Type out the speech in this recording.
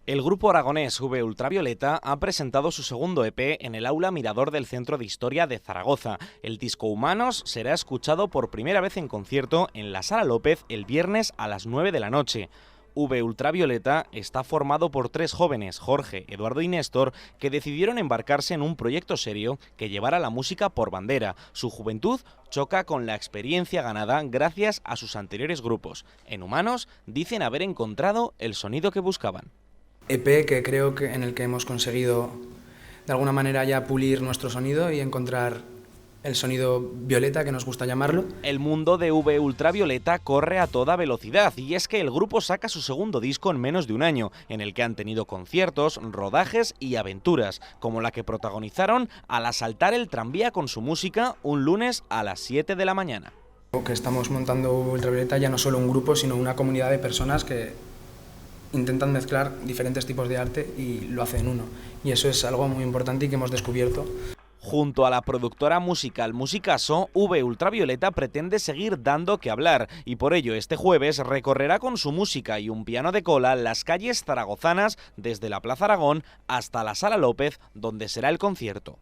El grupo aragonés V Ultravioleta ha presentado su segundo EP en el Aula Mirador del Centro de Historia de Zaragoza. El disco Humanos será escuchado por primera vez en concierto en la Sala López el viernes a las 9 de la noche. V Ultravioleta está formado por tres jóvenes, Jorge, Eduardo y Néstor, que decidieron embarcarse en un proyecto serio que llevara la música por bandera. Su juventud choca con la experiencia ganada gracias a sus anteriores grupos. En Humanos dicen haber encontrado el sonido que buscaban. EP que creo que en el que hemos conseguido de alguna manera ya pulir nuestro sonido y encontrar el sonido violeta, que nos gusta llamarlo. El mundo de V Ultravioleta corre a toda velocidad y es que el grupo saca su segundo disco en menos de un año, en el que han tenido conciertos, rodajes y aventuras, como la que protagonizaron al asaltar el tranvía con su música un lunes a las 7 de la mañana. Que estamos montando V Ultravioleta ya no solo un grupo, sino una comunidad de personas que intentan mezclar diferentes tipos de arte y lo hacen uno. Y eso es algo muy importante y que hemos descubierto. Junto a la productora musical Musicaso, V Ultravioleta pretende seguir dando que hablar y por ello este jueves recorrerá con su música y un piano de cola las calles zaragozanas desde la Plaza Aragón hasta la Sala López, donde será el concierto.